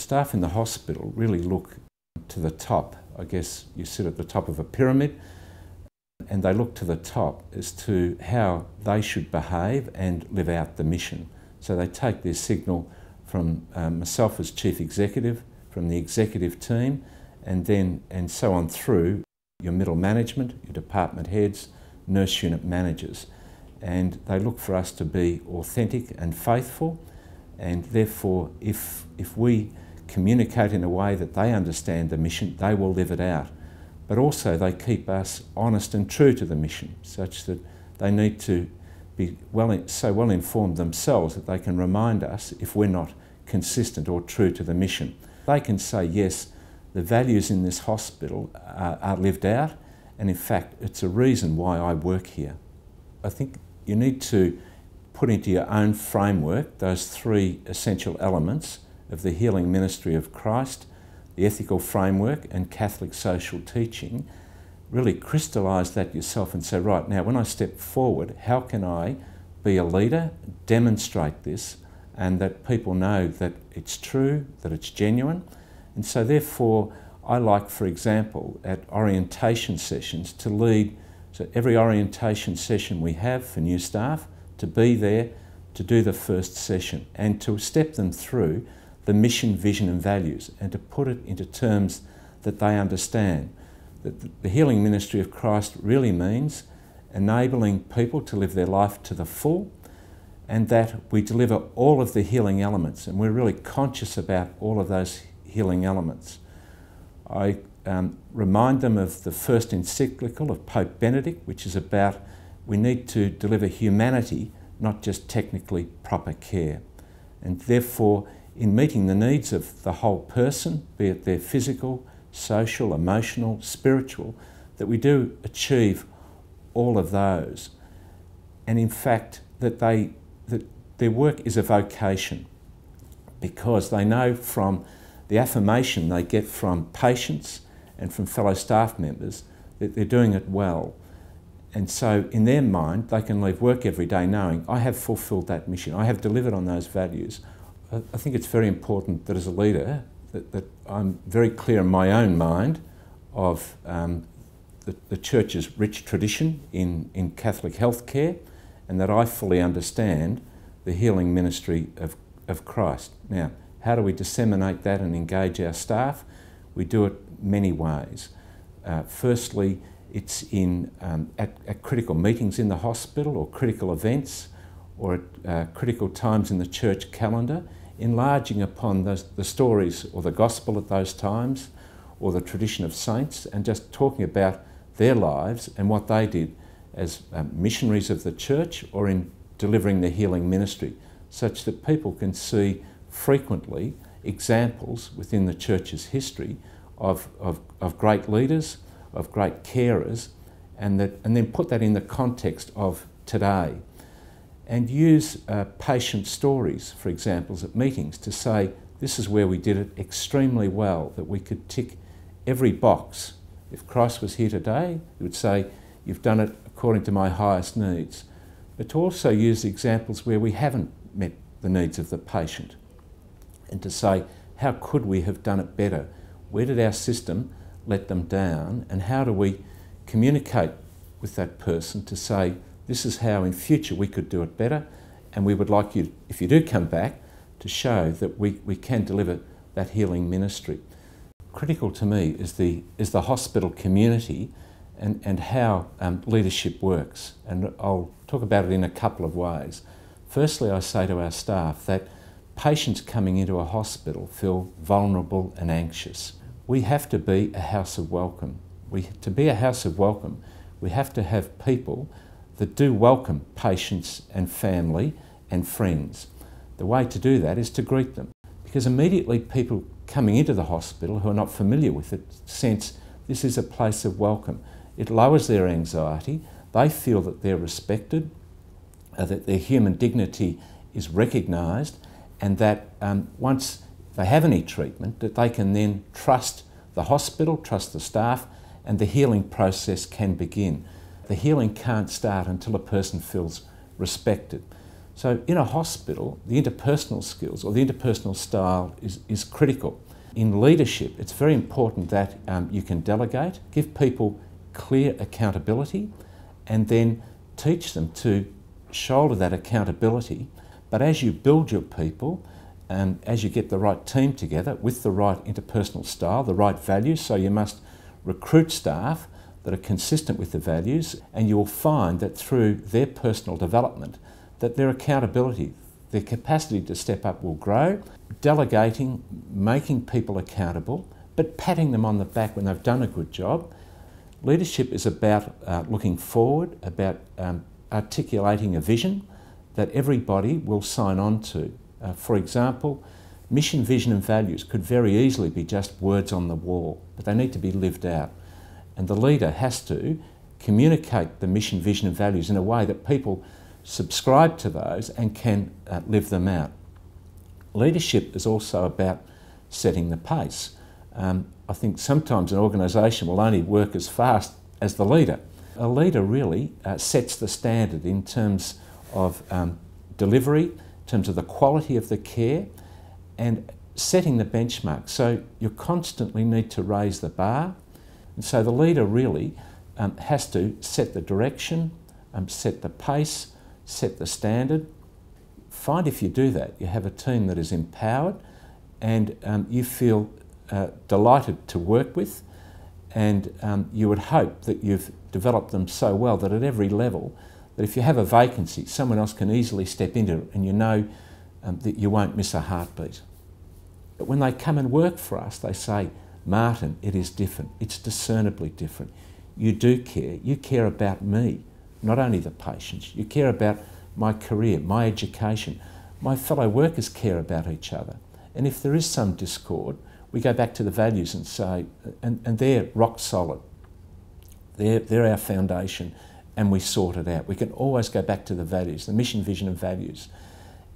staff in the hospital really look to the top. I guess you sit at the top of a pyramid, and they look to the top as to how they should behave and live out the mission. So they take their signal from myself as Chief Executive, from the executive team, and so on through your middle management, your department heads, nurse unit managers. And they look for us to be authentic and faithful, and therefore if we communicate in a way that they understand the mission, they will live it out. But also they keep us honest and true to the mission, such that they need to be so well informed themselves that they can remind us if we're not consistent or true to the mission. They can say, yes, the values in this hospital are lived out, and in fact it's a reason why I work here. I think you need to put into your own framework those three essential elements of the healing ministry of Christ, the ethical framework and Catholic social teaching. Really crystallise that yourself and say, right, now when I step forward, how can I be a leader, demonstrate this, and that people know that it's true, that it's genuine. And so therefore, I like, for example, at orientation sessions to lead, so every orientation session we have for new staff, to be there, to do the first session, and to step them through the mission, vision and values, and to put it into terms that they understand. That the healing ministry of Christ really means enabling people to live their life to the full, and that we deliver all of the healing elements, and we're really conscious about all of those healing elements. I remind them of the first encyclical of Pope Benedict, which is about we need to deliver humanity, not just technically proper care. And therefore, in meeting the needs of the whole person, be it their physical, social, emotional, spiritual, that we do achieve all of those. And in fact, that their work is a vocation, because they know from the affirmation they get from patients and from fellow staff members that they're doing it well. And so in their mind, they can leave work every day knowing, I have fulfilled that mission, I have delivered on those values. I think it's very important that as a leader, that I'm very clear in my own mind of the Church's rich tradition in Catholic healthcare, and that I fully understand the healing ministry of Christ. Now, how do we disseminate that and engage our staff? We do it many ways. Firstly, it's at critical meetings in the hospital, or critical events, or at critical times in the church calendar, enlarging upon the stories or the gospel at those times, or the tradition of saints, and just talking about their lives and what they did as missionaries of the church or in delivering the healing ministry, such that people can see frequently examples within the church's history of great leaders, of great carers, and then put that in the context of today. And use patient stories, for examples, at meetings to say, this is where we did it extremely well, that we could tick every box. If Christ was here today, he would say, you've done it according to my highest needs. But to also use examples where we haven't met the needs of the patient, and to say, how could we have done it better? Where did our system let them down? And how do we communicate with that person to say, this is how in future we could do it better, and we would like you, if you do come back, to show that we can deliver that healing ministry. Critical to me is the hospital community and how leadership works, and I'll talk about it in a couple of ways. Firstly, I say to our staff that patients coming into a hospital feel vulnerable and anxious. We have to be a house of welcome. To be a house of welcome, we have to have people that do welcome patients and family and friends. The way to do that is to greet them, because immediately people coming into the hospital who are not familiar with it sense this is a place of welcome. It lowers their anxiety. They feel that they're respected, that their human dignity is recognised, and that once they have any treatment, that they can then trust the hospital, trust the staff, and the healing process can begin. The healing can't start until a person feels respected. So in a hospital, the interpersonal skills or the interpersonal style is critical. In leadership, it's very important that you can delegate, give people clear accountability, and then teach them to shoulder that accountability. But as you build your people, and as you get the right team together with the right interpersonal style, the right values, so you must recruit staff that are consistent with the values, and you will find that through their personal development, that their accountability, their capacity to step up will grow. Delegating, making people accountable, but patting them on the back when they've done a good job. Leadership is about looking forward, about articulating a vision that everybody will sign on to. For example, mission, vision and values could very easily be just words on the wall, but they need to be lived out. And the leader has to communicate the mission, vision and values in a way that people subscribe to those and can live them out. Leadership is also about setting the pace. I think sometimes an organisation will only work as fast as the leader. A leader really sets the standard in terms of delivery, in terms of the quality of the care, and setting the benchmark. So you constantly need to raise the bar. And so the leader really has to set the direction, set the pace, set the standard. Find if you do that, you have a team that is empowered and you feel delighted to work with, and you would hope that you've developed them so well that at every level, that if you have a vacancy, someone else can easily step into it and you know that you won't miss a heartbeat. But when they come and work for us, they say, Martin, it is different. It's discernibly different. You do care. You care about me, not only the patients. You care about my career, my education. My fellow workers care about each other. And if there is some discord, we go back to the values and say, and they're rock solid. They're our foundation, and we sort it out. We can always go back to the values, the mission, vision and values.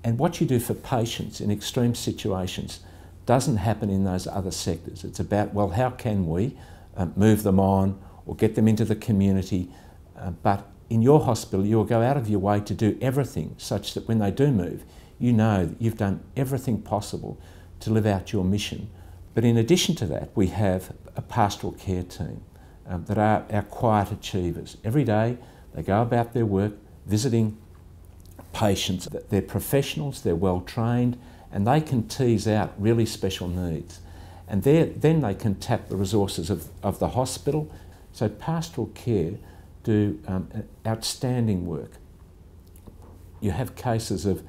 And what you do for patients in extreme situations doesn't happen in those other sectors. It's about, well, how can we move them on or get them into the community? But in your hospital, you'll go out of your way to do everything such that when they do move, you know that you've done everything possible to live out your mission. But in addition to that, we have a pastoral care team that are our quiet achievers. Every day they go about their work visiting patients. They're professionals, they're well trained, and they can tease out really special needs. And then they can tap the resources of the hospital. So pastoral care do outstanding work. You have cases of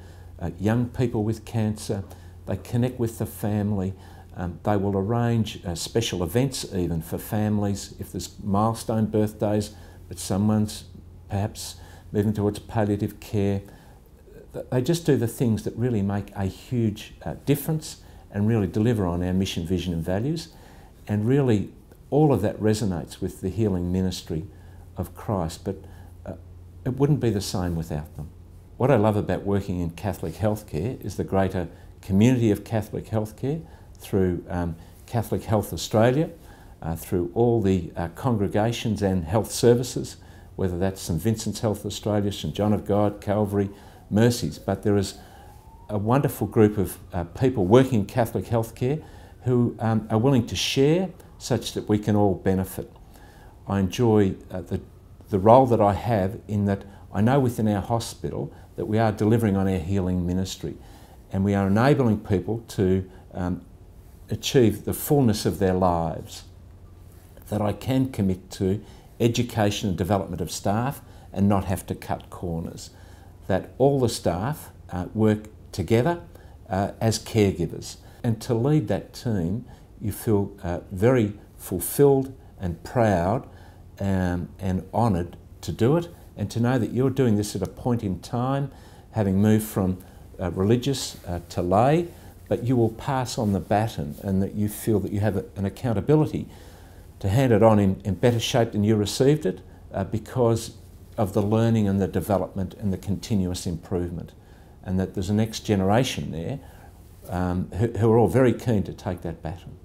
young people with cancer. They connect with the family. They will arrange special events even for families if there's milestone birthdays, but someone's perhaps moving towards palliative care. They just do the things that really make a huge difference and really deliver on our mission, vision and values. And really all of that resonates with the healing ministry of Christ, but it wouldn't be the same without them. What I love about working in Catholic healthcare is the greater community of Catholic healthcare through Catholic Health Australia, through all the congregations and health services, whether that's St Vincent's Health Australia, St John of God, Calvary, Mercies. But there is a wonderful group of people working in Catholic healthcare who are willing to share such that we can all benefit. I enjoy the role that I have in that I know within our hospital that we are delivering on our healing ministry, and we are enabling people to achieve the fullness of their lives, that I can commit to education and development of staff and not have to cut corners, that all the staff work together as caregivers. And to lead that team, you feel very fulfilled and proud and honoured to do it, and to know that you're doing this at a point in time, having moved from religious to lay, but you will pass on the baton, and that you feel that you have an accountability to hand it on in better shape than you received it because of the learning and the development and the continuous improvement, and that there's a next generation there who are all very keen to take that baton.